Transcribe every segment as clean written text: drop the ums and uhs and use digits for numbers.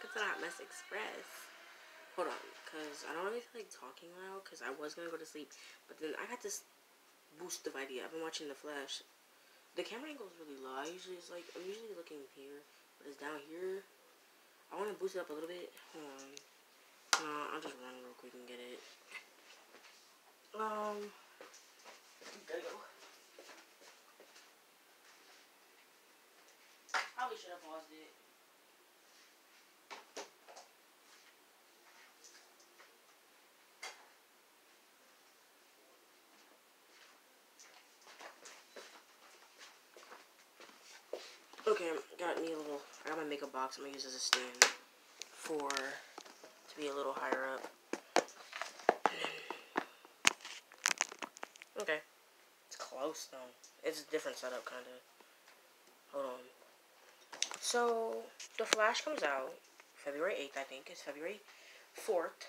welcome to the Hot Mess Express. Hold on, because I don't really feel like talking loud, because I was going to go to sleep, but then I got this boost of idea. I've been watching The Flash. The camera angle is really low. I'm usually looking here, but it's down here. I want to boost it up a little bit. Hold on. I'll just run real quick and get it. There you go. Probably should have paused it. Okay, got me a little. I got my makeup box. I'm gonna use as a stand to be a little higher up. Okay, it's close though. It's a different setup, kind of. Hold on. So The Flash comes out February 8th, I think. It's February 4th.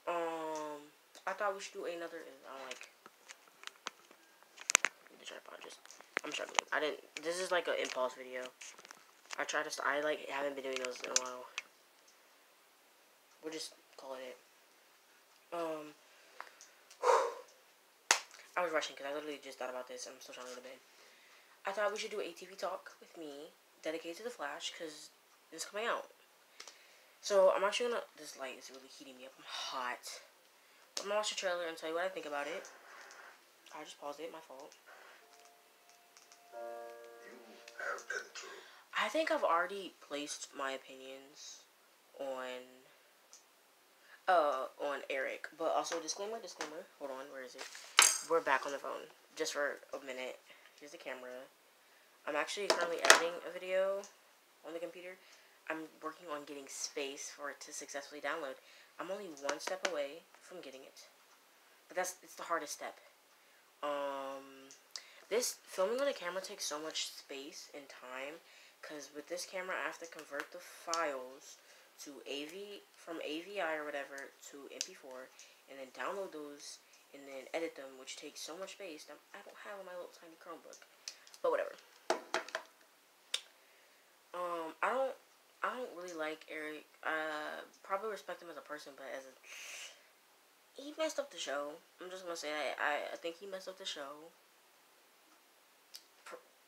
I thought we should do another. The tripod. I'm struggling. This is like an impulse video. I haven't been doing those in a while. We'll just call it. I was rushing because I literally just thought about this and I'm still trying to go to bed. I thought we should do a TV talk with me dedicated to The Flash because it's coming out. So I'm actually gonna. This light is really heating me up. I'm hot. I'm gonna watch the trailer and tell you what I think about it. I just paused it. My fault. I think I've already placed my opinions on Eric, but also disclaimer. Hold on, where is it? We're back on the phone just for a minute. Here's the camera. I'm actually currently editing a video on the computer. I'm working on getting space for it to successfully download. I'm only one step away from getting it, but it's the hardest step. This filming on a camera takes so much space and time, because with this camera I have to convert the files to from AVI or whatever to MP4, and then download those and then edit them, which takes so much space that I don't have on my little tiny Chromebook. But whatever. I don't really like Eric. Probably respect him as a person, but he messed up the show. I'm just gonna say that. I think he messed up the show.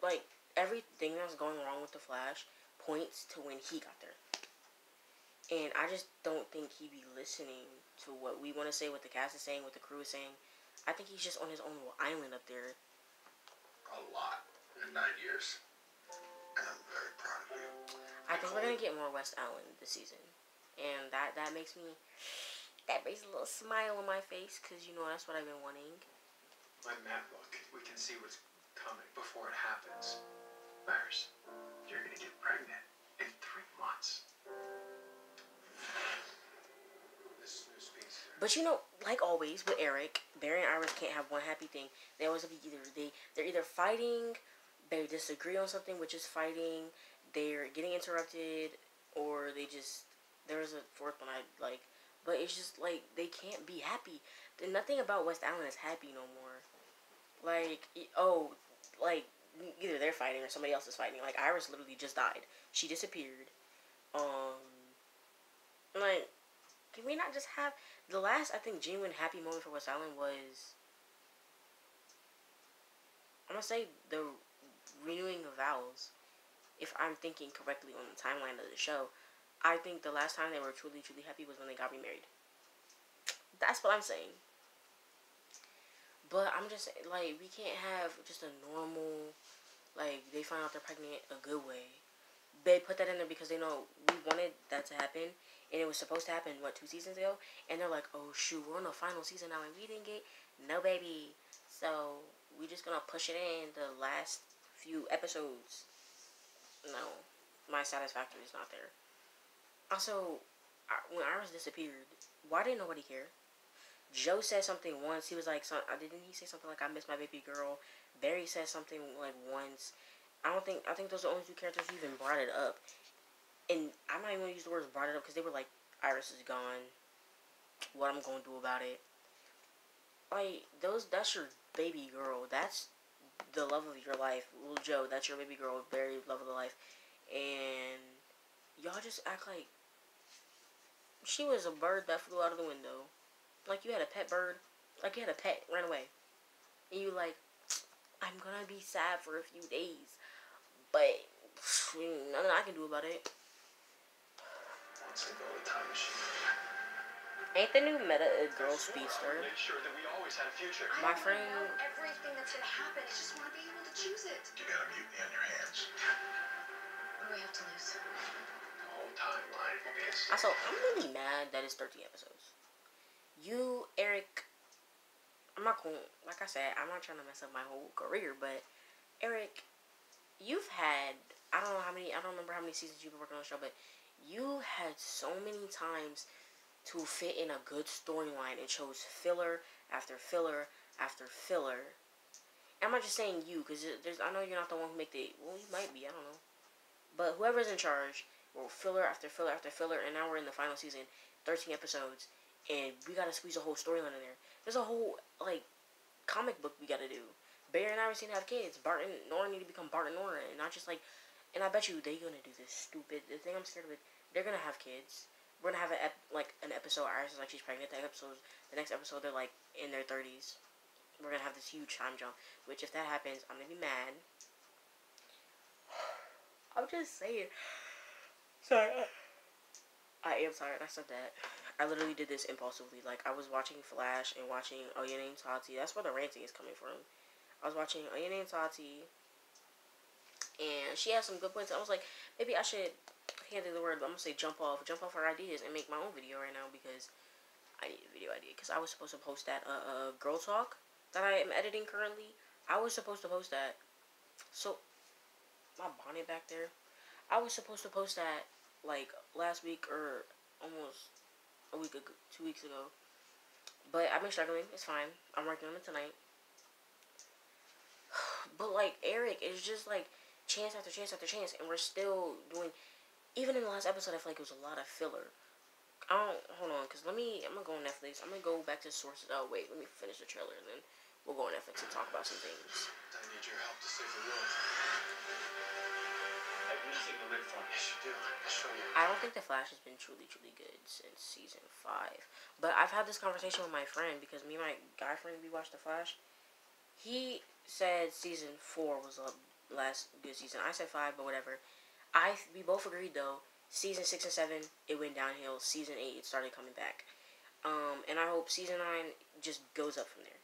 Like, everything that's going wrong with The Flash points to when he got there. And I just don't think he'd be listening to what we want to say, what the cast is saying, what the crew is saying. I think he's just on his own little island up there. A lot in 9 years. And I'm very proud of you. I think we're going to get more West Allen this season. And that brings a little smile on my face, because, you know, that's what I've been wanting. My map book, we can see what's coming before it happens. Iris, you're gonna get pregnant in 3 months. This new speedster. But you know, like always with Eric, Barry and Iris can't have one happy thing. They always be they're either fighting, they disagree on something, which is fighting, they're getting interrupted, or there's a fourth one I like. But it's just like they can't be happy. Then nothing about West Allen is happy no more. Like, either they're fighting or somebody else is fighting. Like, Iris literally just died. She disappeared. Like, can we not just have... The last, I think, genuine happy moment for West Allen was... I'm gonna say the renewing of vows. If I'm thinking correctly on the timeline of the show. I think the last time they were truly, truly happy was when they got remarried. That's what I'm saying. But I'm just saying, like, we can't have just a normal, like, they find out they're pregnant a good way. They put that in there because they know we wanted that to happen, and it was supposed to happen, 2 seasons ago? And they're like, oh, shoot, we're on the final season now, and we didn't get no baby. So, we just gonna push it in the last few episodes. No, my satisfactory is not there. Also, when Iris disappeared, why didn't nobody care? Joe said something once. He was like, didn't he say something like, I miss my baby girl? Barry said something like once. I think those are the only 2 characters who even brought it up. And I'm not even going to use the words brought it up because they were like, Iris is gone. What I'm going to do about it? Like, that's your baby girl. That's the love of your life. Little Joe, that's your baby girl. Barry, love of the life. And y'all just act like she was a bird that flew out of the window. Like you had a pet bird. Like you had a pet ran away. And you like, I'm gonna be sad for a few days. But nothing I can do about it. Wants to build a time machine. Ain't the new meta a girl speedster? Make sure that we always had a future. My friend. I know everything that's gonna happen. I just want to be able to choose it. You got a mutiny on your hands. What do we have to lose? The whole timeline will be a Also, I'm really mad that it's 13 episodes. You, Eric, I'm not cool. Like I said, I'm not trying to mess up my whole career, but Eric, you've had, I don't remember how many seasons you've been working on the show, but you had so many times to fit in a good storyline and chose filler after filler after filler. And I'm not just saying you, because I know you're not the one who make the, well, you might be, I don't know. But whoever's in charge, well, filler after filler after filler, and now we're in the final season, 13 episodes, and we gotta squeeze a whole storyline in there. There's a whole, like, comic book we gotta do. Bear and Iris need to have kids. Bart and Nora need to become Bart and Nora, and not just, like, and I bet you they're gonna do this stupid, the thing I'm scared of it, they're gonna have kids. We're gonna have an episode, Iris is like, she's pregnant, the next episode, they're, like, in their 30s. We're gonna have this huge time jump, which, if that happens, I'm gonna be mad. I'm just saying. Sorry. I am tired. I said that. I literally did this impulsively. Like, I was watching Flash and watching Oh Your Name's Tati. That's where the ranting is coming from. I was watching Oh Your Name's Tati, and she had some good points. I was like, maybe I should, I can't think of the word, but I'm gonna say jump off her ideas and make my own video right now, because I need a video idea. Because I was supposed to post that girl talk that I am editing currently. I was supposed to post that. So my bonnet back there. I was supposed to post that like last week or almost a week ago, 2 weeks ago. But I've been struggling. It's fine. I'm working on it tonight. But like Eric is just like chance after chance after chance, and we're still doing. Even in the last episode, I feel like it was a lot of filler. Hold on, because I'm gonna go on Netflix. I'm gonna go back to sources. Oh wait, let me finish the trailer, and then we'll go on Netflix and talk about some things. I need your help to save the world. Everything to live for. Yes, you do. I'll show you. I don't think The Flash has been truly good since season 5. But I've had this conversation with my friend, because me and my guy friend, we watched The Flash. He said season 4 was the last good season. I said 5, but whatever. We both agreed though. Season 6 and 7, it went downhill. Season 8, it started coming back. And I hope season 9 just goes up from there.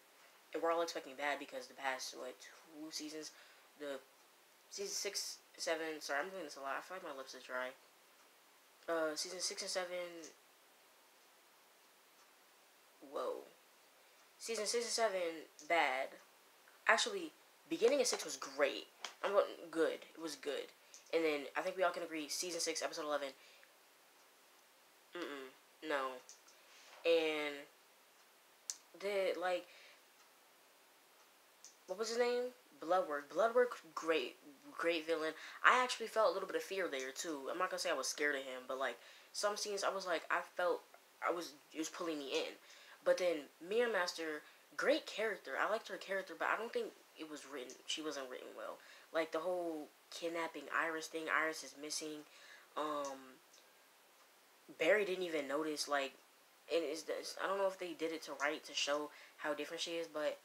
And we're all expecting bad, because the past 2 seasons, the season 6, 7. Sorry, I'm doing this a lot. I feel like my lips are dry. Season 6 and 7. Whoa. Season 6 and 7, bad. Actually, beginning of 6 was great. Good. It was good. And then, I think we all can agree, season 6, episode 11. No. And, what was his name? Bloodwork. Bloodwork, great. Great villain. I actually felt a little bit of fear there, too. I'm not gonna say I was scared of him, but, like, some scenes, I was like, it was pulling me in. But then, Mirror Master, great character. I liked her character, but I don't think she wasn't written well. Like, the whole kidnapping Iris thing, Iris is missing. Barry didn't even notice, like, I don't know if they did it to show how different she is, but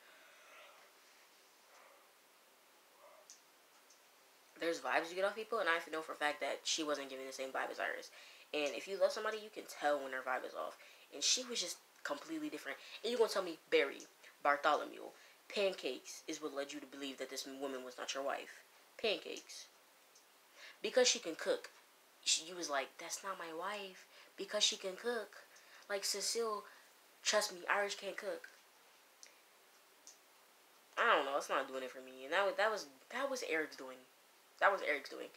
there's vibes you get off people, and I know for a fact that she wasn't giving the same vibe as Iris. And if you love somebody, you can tell when their vibe is off. And she was just completely different. And you're gonna tell me, Barry, Bartholomew, pancakes is what led you to believe that this woman was not your wife. Pancakes. Because she can cook. You was like, that's not my wife. Because she can cook. Like, Cecile, trust me, Irish can't cook. I don't know, it's not doing it for me. And that was Eric's doing. That was Eric's doing.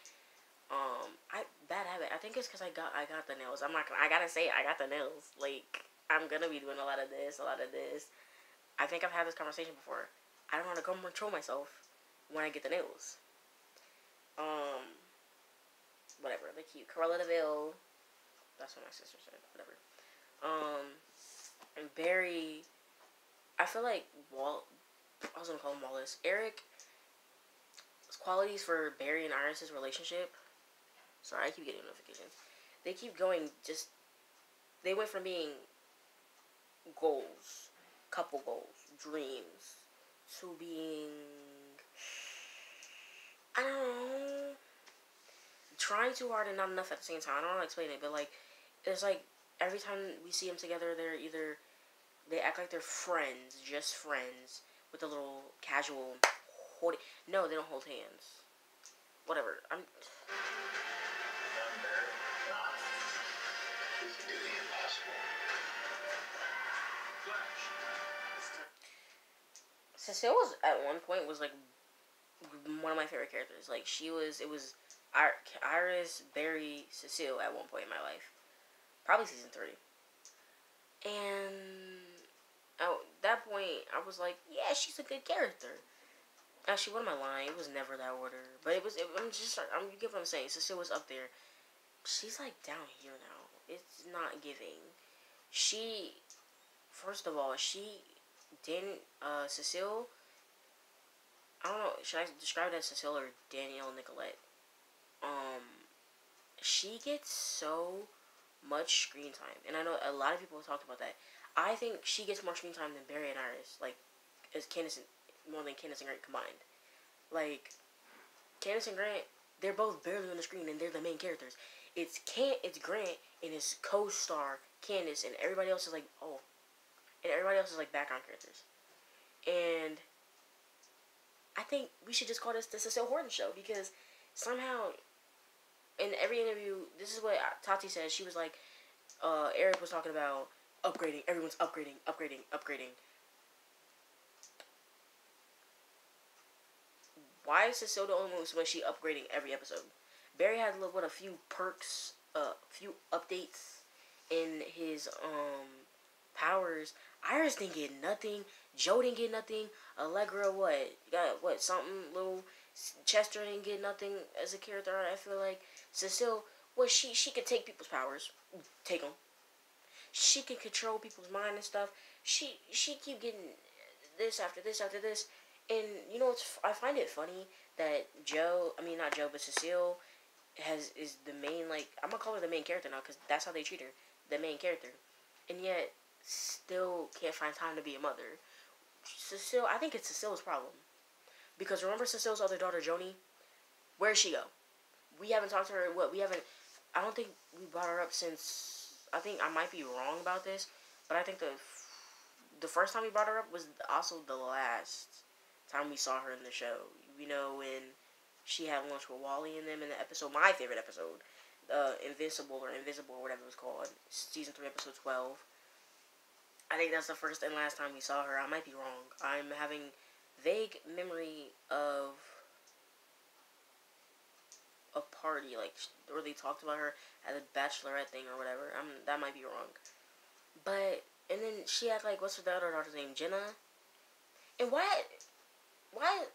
Bad habit. I think it's because I got the nails. I gotta say it, I got the nails. Like, I'm gonna be doing a lot of this. I think I've had this conversation before. I don't want to control myself when I get the nails. Whatever. They're cute. Cruella de Vil. That's what my sister said. Whatever. And Barry. I feel like I was gonna call him Wallace. Eric's qualities for Barry and Iris' relationship. Sorry, I keep getting notifications. they keep going. Just they went from being goals, couple goals, dreams, to being, I don't know, trying too hard and not enough at the same time. I don't know how to explain it, but like it's like every time we see them together, they're either they act like they're friends, just friends, with a little casual holding. No, they don't hold hands. Whatever. I'm. We can do the impossible. Flash. Cecile was at one point was like one of my favorite characters. Like she was, it was Iris, Barry, Cecile at one point in my life. Probably season 3. And at that point, I was like, yeah, she's a good character. Actually, what am I lying? It was never that order. But it was, you get what I'm saying. Cecile was up there. She's like down here now. It's not giving. She, first of all, Cecile, I don't know, should I describe it as Cecile or Danielle Nicolette? She gets so much screen time. And I know a lot of people have talked about that. I think she gets more screen time than Barry and Iris. Like, as Candace and, more than Candace and Grant combined. Like, Candace and Grant, they're both barely on the screen and they're the main characters. It's Grant and his co-star Candace, and everybody else is like, oh. And everybody else is like background characters. And I think we should just call this the Cecile Horton show, because somehow in every interview, this is what Tati said. She was like, Eric was talking about upgrading. Everyone's upgrading. Why is Cecile the only one when she upgrading every episode? Barry had a few perks, few updates in his powers. Iris didn't get nothing. Joe didn't get nothing. Allegra, got something little. Chester didn't get nothing as a character. I feel like Cecile, she could take people's powers, take them. She can control people's mind and stuff. She keep getting this after this after this, and you know I find it funny that Cecile is the main, like, I'm gonna call her the main character now because that's how they treat her, the main character, and yet still can't find time to be a mother. Cecile, I think it's Cecile's problem. Because remember Cecile's other daughter, Joni? Where'd she go? We haven't talked to her. I don't think we brought her up since, I think I might be wrong about this, but I think the first time we brought her up was also the last time we saw her in the show. You know, when she had lunch with Wally and them in the episode, my favorite episode, Invisible or whatever it was called, season 3, episode 12. I think that's the first and last time we saw her. I might be wrong. I'm having vague memory of a party, like, where they talked about her at a bachelorette thing or whatever. That might be wrong. But, and then she had, like, what's her other daughter's name? Jenna? And why,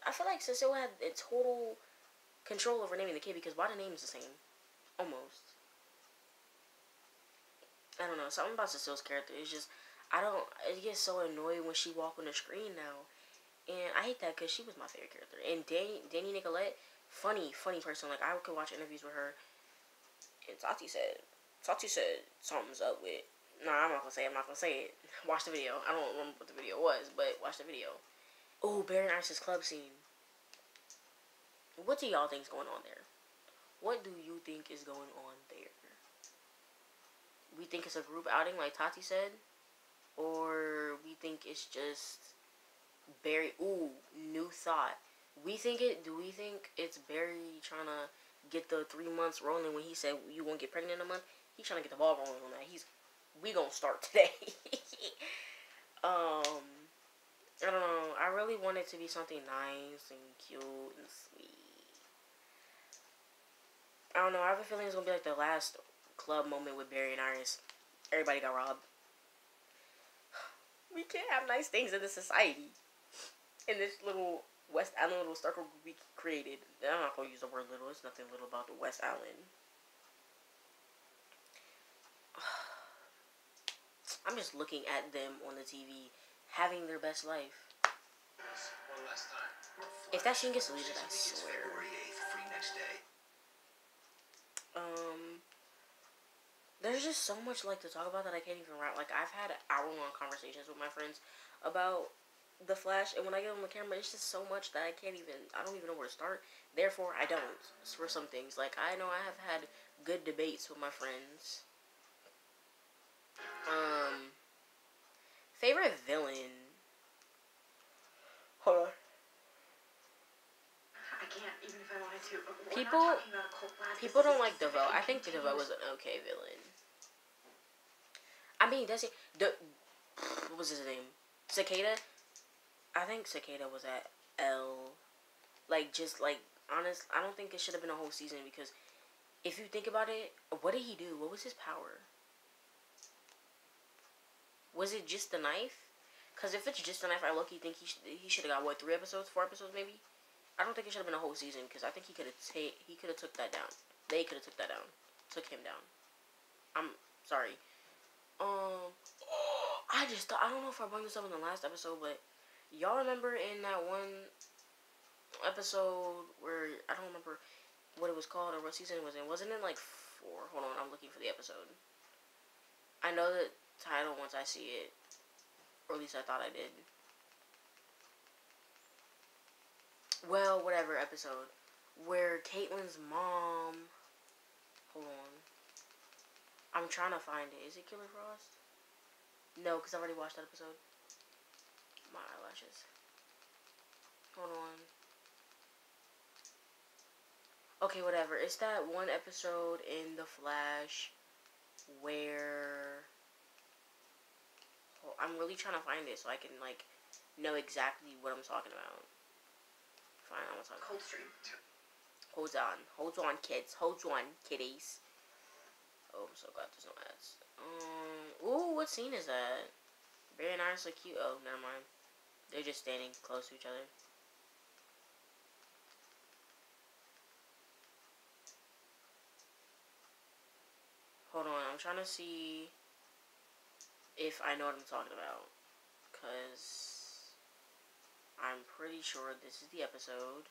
I feel like Cecile had a total control over naming the kid, because why the name is the same? Almost. I don't know, something about Cecile's character is just, it gets so annoyed when she walk on the screen now. And I hate that because she was my favorite character. And Danny Nicolette, funny person. Like, I could watch interviews with her. And Tati said something's up with. No, I'm not gonna say it. Watch the video. I don't remember what the video was, but watch the video. Oh, Barry and Iris' club scene. What do y'all think is going on there? What do you think is going on there? We think it's a group outing like Tati said? Or we think it's just Barry, new thought. Do we think it's Barry trying to get the 3 months rolling when he said you won't get pregnant in a month? He's trying to get the ball rolling on that. We gonna start today. I don't know. I really want it to be something nice and cute and sweet. I don't know. I have a feeling it's gonna be like the last club moment with Barry and Iris. Everybody got robbed. We can't have nice things in this society. In this little West Island little circle we created. I'm not gonna use the word little. There's nothing little about the West Island. I'm just looking at them on the TV having their best life. One last time. If that scene gets deleted, I swear. February 8th, free next day. there's just so much like to talk about that I can't even wrap. Like I've had hour-long conversations with my friends about the Flash, and when I get on the camera, it's just so much that I don't even know where to start. Therefore, I don't for some things. Like I know I have had good debates with my friends. Favorite villain. Hold on. I can't, even if I wanted to. We're People- not talking about a cult blast. This People is a don't like specific DeVoe. and I think DeVoe was continuous- an okay villain. I mean, does it? What was his name? Cicada. I think Cicada was at L. Like just like honest. I don't think it should have been a whole season because if you think about it, what did he do? What was his power? Was it just the knife? Because if it's just the knife, I low-key think he should have got what 3 episodes, 4 episodes maybe. I don't think it should have been a whole season because I think he could have took that down. They could have took that down, took him down. I'm sorry. I just thought, I don't know if I brought this up in the last episode, but y'all remember in that one episode where I don't remember what it was called or what season it was in. Wasn't it like 4? Hold on, I'm looking for the episode. I know the title once I see it, or at least I thought I did. Well, whatever episode where Caitlyn's mom. Hold on. I'm trying to find it. Is it Killer Frost? No, because I've already watched that episode. My eyelashes. Hold on. Okay, whatever. It's that one episode in The Flash where... Oh, I'm really trying to find it so I can, like, know exactly what I'm talking about. Fine, I'm talking. Coldstream. Hold on. Hold on, kids. Hold on, kiddies. Oh, I'm so glad there's no ads. Ooh, what scene is that? Very nice, so cute. Oh, never mind. They're just standing close to each other. Hold on, I'm trying to see if I know what I'm talking about. Because I'm pretty sure this is the episode.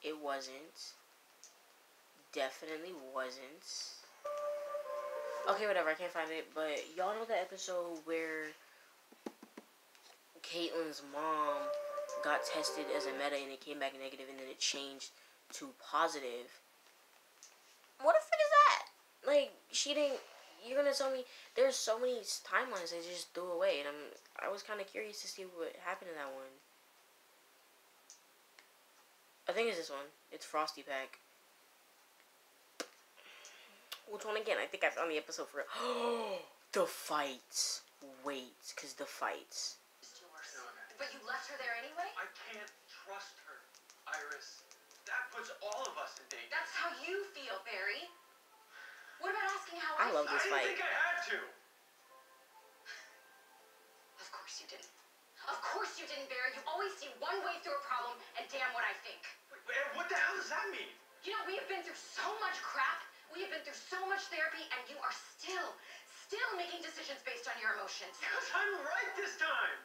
It wasn't. Definitely wasn't. Okay, whatever, I can't find it. But y'all know the episode where Caitlyn's mom got tested as a meta and it came back negative and then it changed to positive. What the fuck is that? Like, she didn't... You're gonna tell me there's so many timelines they just threw away, and I was kind of curious to see what happened in that one. I think it's this one. It's Frosty Pack. Which one again? I think I found the episode for it. The fights. Wait, because the fights. It's yours. But you left her there anyway? I can't trust her, Iris. That puts all of us in danger. That's how you feel, Barry. What about asking how I love I this didn't fight. think I had to. Of course you didn't. Of course you didn't, Barry. You always see one way through a problem, and damn what I think. Wait, what the hell does that mean? You know, we have been through so much crap. We have been through so much therapy, and you are still making decisions based on your emotions. Because I'm right this time.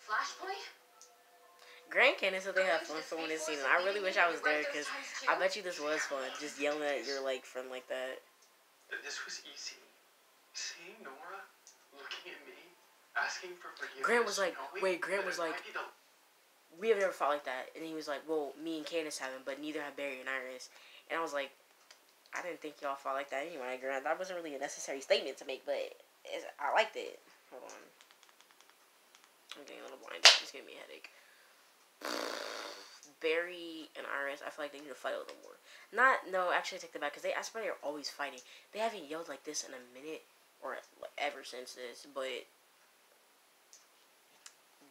Flashpoint? Grand Cannon said they had fun filming this scene. I really wish I was there because I bet you this was fun. Just yelling at your like friend like that. This was easy. Seeing Nora, looking at me, asking for forgiveness. Grant was like, knowing wait, Grant that was it like, might be the- we have never fought like that. And he was like, well, me and Candace haven't, but neither have Barry and Iris. And I was like, I didn't think y'all fought like that anyway, Grant. That wasn't really a necessary statement to make, but I liked it. Hold on. I'm getting a little blind. It's giving me a headache. Barry and Iris, I feel like they need to fight a little more. No, actually, I take that back, because I swear they're always fighting. They haven't yelled like this in a minute, or like, ever since this, but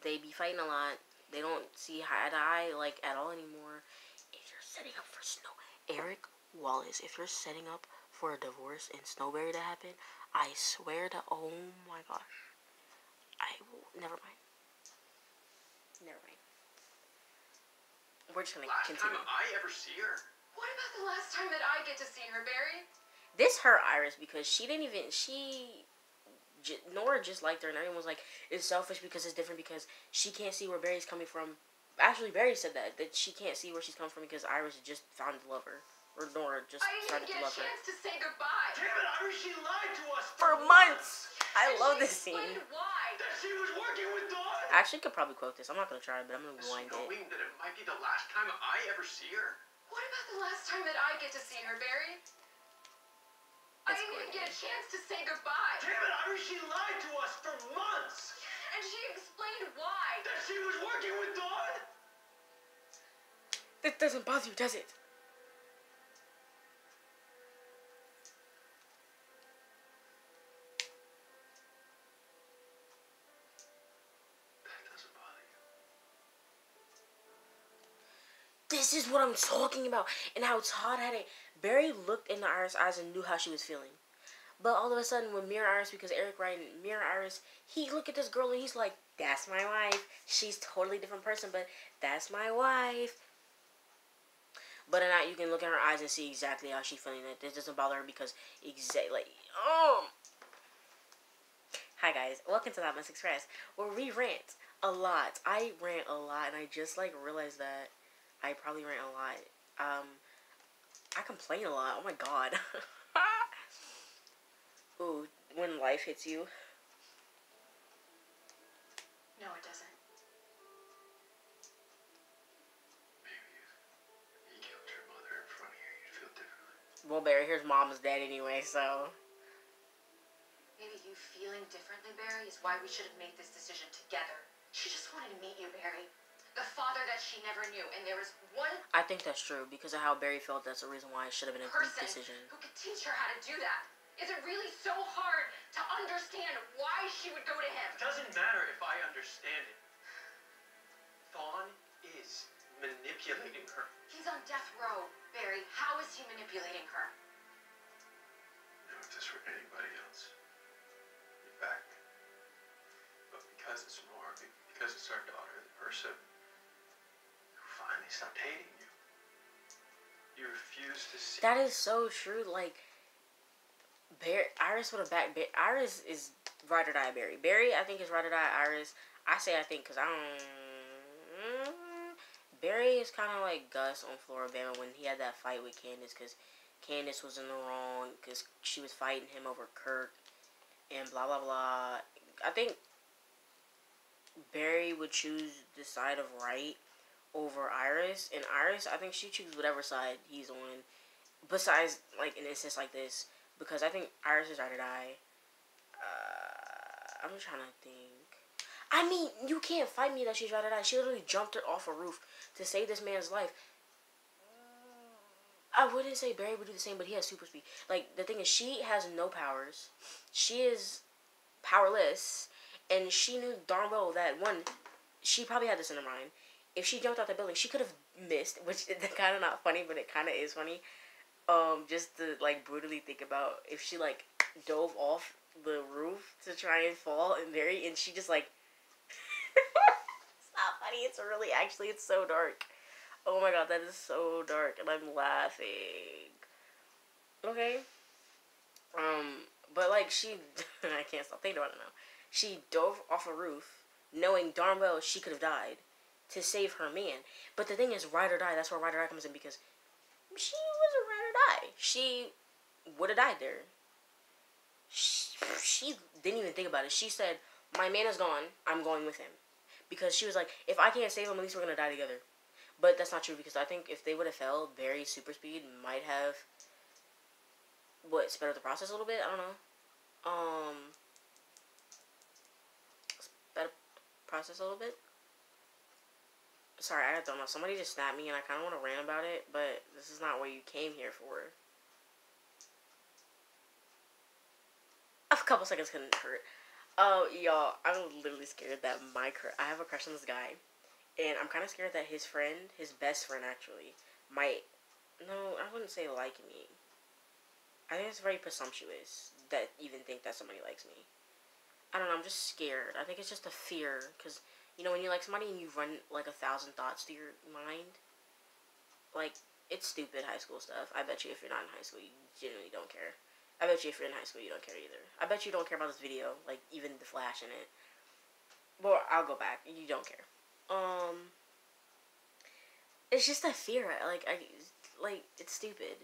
they be fighting a lot. They don't see eye to eye, like, at all anymore. If you're setting up for Eric Wallace, if you're setting up for a divorce and Snowberry to happen, I swear to, oh my gosh. I will, never mind. Never mind. We're just gonna Last continue. time I ever see her. What about the last time that I get to see her, Barry? This hurt Iris because she didn't even, Nora just liked her and everyone was like, it's selfish because it's different because she can't see where Barry's coming from actually, Barry said that she can't see where she's come from because Iris just found to love her. Or Nora just started to love her. I didn't even get a chance to say goodbye. Damn it, Iris, she lied to us For months! I love this scene. Why? That she was working with Dawn. I actually could probably quote this. I'm not gonna try, but I'm gonna rewind it. Knowing that it might be the last time I ever see her. What about the last time that I get to see her, Barry? I didn't even get a chance to say goodbye. Damn it, Iris, she lied to us for months. And she explained why. That she was working with Dawn. That doesn't bother you, does it? This is what I'm talking about. And how Todd had it. Barry looked into Iris' eyes and knew how she was feeling. But all of a sudden, when Mirror Iris, because Eric Wright and Mirror Iris, he looked at this girl and he's like, that's my wife. She's totally different person, but that's my wife. But now you can look in her eyes and see exactly how she's feeling. That this doesn't bother her because Hi guys, welcome to That Must Express, where we rant a lot. I rant a lot, and I just realized that I probably rant a lot. I complain a lot. Oh my god. Ooh, when life hits you. No, it doesn't. Maybe if you killed your mother in front of you, you'd feel differently. Well, Barry, here's Mom's dead anyway, so. Maybe you feeling differently, Barry, is why we should have made this decision together. She just wanted to meet you, Barry. The father that she never knew, and there was one I think that's true, because of how Barry felt. That's the reason why it should have been a good decision. who could teach her how to do that. Is it really so hard to understand why she would go to him? It doesn't matter if I understand it. Thawne is manipulating her. He's on death row, Barry. How is he manipulating her? You know, if this were anybody else, you'd back me. But because it's Nora, because it's our daughter, the person who finally stopped hating you, you refuse to see. That is so true. Iris would have backed. Iris is ride or die Barry. Barry, I think, is ride or die Iris. I say I think because I don't. Barry is kind of like Gus on Floribama when he had that fight with Candace, because Candace was in the wrong because she was fighting him over Kirk and blah blah blah. I think Barry would choose the side of right over Iris, and Iris, I think she chooses whatever side he's on. Besides, an instance like this, because I think Iris is ride or die. I'm trying to think. I mean, you can't fight me that she's ride or die. She literally jumped her off a roof to save this man's life. I wouldn't say Barry would do the same, but he has super speed. The thing is, she has no powers. She is powerless, and she knew darn well that, one, she probably had this in her mind. If she jumped out the building, she could have missed, which is kind of not funny, but it kind of is funny. Just to, brutally think about if she, dove off the roof to try and fall, and she just, It's not funny, it's really, actually, it's so dark. Oh my god, that is so dark, and I'm laughing. Okay? But, she, I can't stop thinking about it now. She dove off a roof, knowing darn well she could have died to save her man. But the thing is, ride or die, that's where ride or die comes in, because she was a ride or die. She would have died there. She didn't even think about it. She said, my man is gone, I'm going with him. Because she was like, if I can't save him, at least we're going to die together. But that's not true, because I think if they would have fell, Barry's super speed might have, sped up the process a little bit? I don't know. Sped up the process a little bit? Sorry, I don't know. Somebody just snapped me, and I kind of want to rant about it, but this is not what you came here for. A couple seconds couldn't hurt. Y'all, I'm literally scared that I have a crush on this guy, and I'm kind of scared that his friend, his best friend actually, no, I wouldn't say like me. I think it's very presumptuous that even think that somebody likes me. I don't know, I'm just scared. I think it's just a fear, because, when you like somebody and you run, 1,000 thoughts through your mind, it's stupid high school stuff. I bet you if you're not in high school, you genuinely don't care. I bet you if you're in high school, you don't care either. I bet you don't care about this video, even the flash in it. Well, I'll go back. You don't care. It's just a fear. Like it's stupid.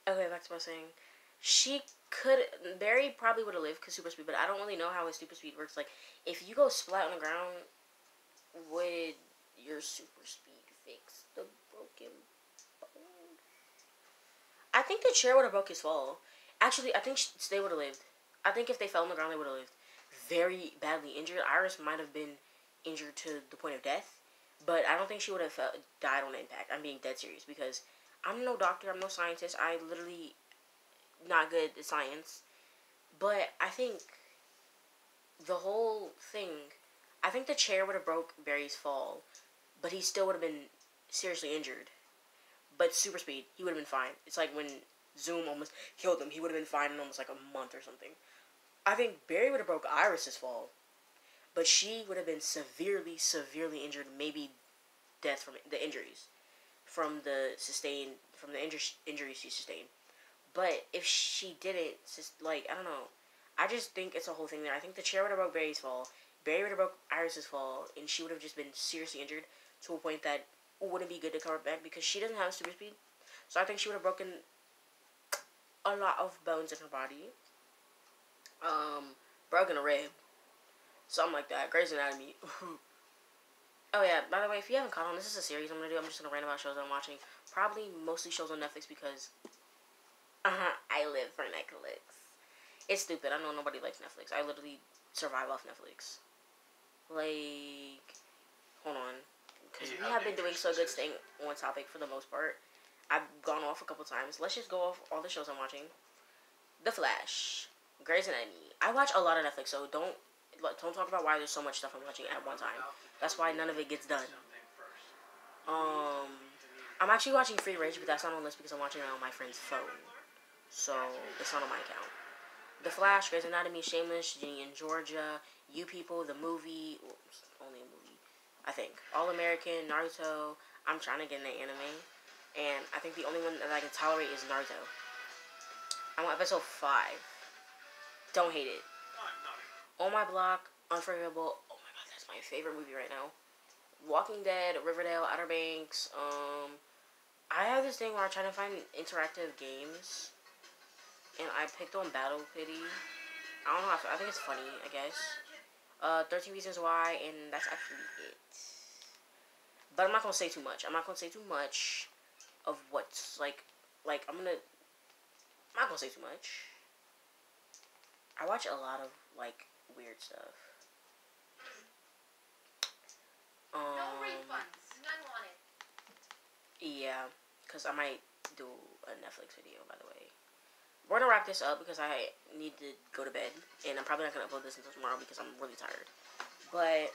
Okay, back to what I was saying. She could Barry probably would have lived because super speed, but I don't really know how his super speed works. Like, if you go splat on the ground, would your super speed fix the broken bone? I think the chair would have broke his fall. Actually, I think they would have lived. I think if they fell on the ground, they would have lived. Very badly injured. Iris might have been injured to the point of death, but I don't think she would have died on impact. I'm being dead serious because I'm no doctor. I'm no scientist. I literally not good at science. But I think the whole thing, I think the chair would have broke Barry's fall, but he still would have been seriously injured. But super speed, he would have been fine. It's like when Zoom almost killed him, he would have been fine in almost like a month or something. I think Barry would have broke Iris's fall, but she would have been severely, severely injured, maybe death from the injuries, from the injuries she sustained. But if she didn't, like, I don't know. I just think it's a whole thing there. I think the chair would have broke Barry's fall. Barry would have broke Iris's fall, and she would have just been seriously injured to a point that it wouldn't be good to cover back because she doesn't have super speed. So I think she would have broken a lot of bones in her body. Broken a rib. Something like that. Grey's Anatomy. Oh yeah, by the way, if you haven't caught on, this is a series I'm gonna do. I'm just gonna rant about shows I'm watching. Probably mostly shows on Netflix because I live for Netflix. It's stupid. I know nobody likes Netflix. I literally survive off Netflix. Like, hold on. Because we have been doing so good staying on topic for the most part. I've gone off a couple times. Let's just go off all the shows I'm watching. The Flash. Grey's Anatomy. I watch a lot of Netflix, so don't talk about why there's so much stuff I'm watching at one time. That's why none of it gets done. I'm actually watching Free Range, but that's not on this because I'm watching it on my friend's phone. So, it's not on my account. The Flash, Grey's Anatomy, Shameless, Ginny and Georgia, You People, the movie, only a movie, I think. All American, Naruto. I'm trying to get into anime, and I think the only one that I can tolerate is Naruto. I'm on episode 5. Don't hate it. On My Block, Unforgivable. Oh my god, that's my favorite movie right now. Walking Dead, Riverdale, Outer Banks. I have this thing where I'm trying to find interactive games, and I picked on Battle Pity. I don't know. I think it's funny, I guess. 13 Reasons Why, and that's actually it. But I'm not gonna say too much. I'm not gonna say too much of what's like. I'm not gonna say too much. I watch a lot of like weird stuff. No refunds. None wanted. Yeah, because I might do a Netflix video, by the way. We're gonna wrap this up because I need to go to bed, and I'm probably not gonna upload this until tomorrow because I'm really tired. But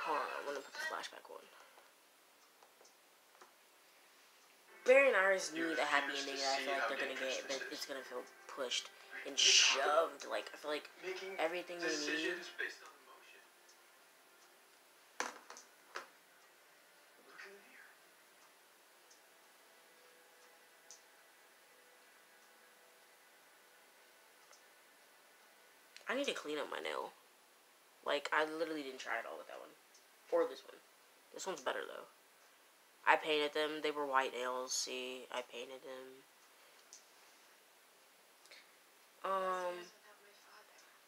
hold on, I'm gonna put the flashback on. Barry and Iris need a happy ending that I feel like they're gonna get, but it's gonna feel pushed and shoved. Like, I feel like everything they need. I need to clean up my nail. Like, I literally didn't try it all with that one. Or this one. This one's better, though. I painted them. They were white nails. See, I painted them.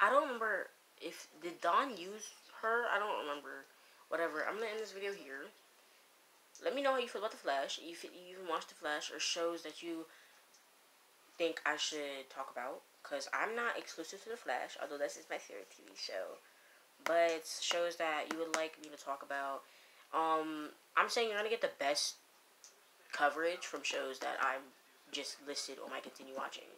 I don't remember if... Did Dawn use her? I don't remember. Whatever. I'm going to end this video here. Let me know how you feel about The Flash. If you even watched The Flash or shows that you think I should talk about. Because I'm not exclusive to The Flash, although this is my favorite TV show. But it's shows that you would like me to talk about. I'm saying you're going to get the best coverage from shows that I'm just listed on my continue watching.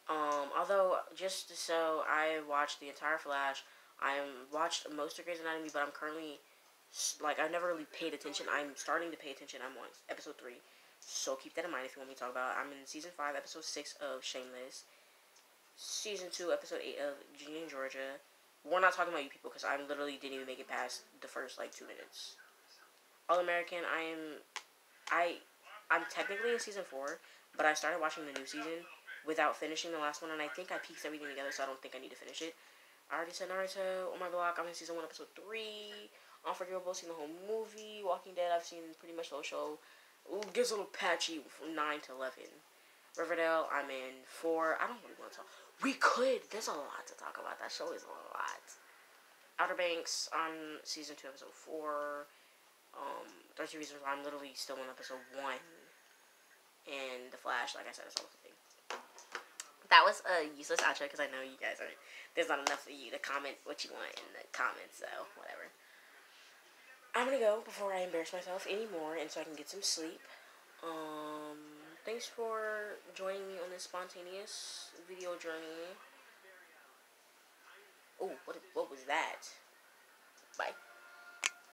Although, just so I watched the entire Flash, I watched most of Grey's Anatomy, but I'm currently, like, I've never really paid attention. I'm starting to pay attention. I'm on episode 3. So keep that in mind if you want me to talk about it. I'm in season 5, episode 6 of Shameless. Season 2, episode 8 of Ginny and Georgia. We're not talking about You People because I literally didn't even make it past the first, like, 2 minutes. All American, I'm technically in season 4, but I started watching the new season without finishing the last one, and I think I pieced everything together, so I don't think I need to finish it. I already said Naruto on my blog. I'm in season 1, episode 3. Unforgivable, seen the whole movie. Walking Dead, I've seen pretty much the whole show. Ooh, gets a little patchy from 9 to 11. Riverdale, I'm in 4. I don't really want to talk. We could. There's a lot to talk about. That show is a lot. Outer Banks, on season 2, episode 4. 13 Reasons Why, I'm literally still on episode 1. And The Flash, like I said, it's almost a thing. That was a useless outro because I know you guys are. There's not enough of you to comment what you want in the comments, so whatever. I'm gonna go before I embarrass myself anymore, and so I can get some sleep. Thanks for joining me on this spontaneous video journey. Oh, what was that? Bye.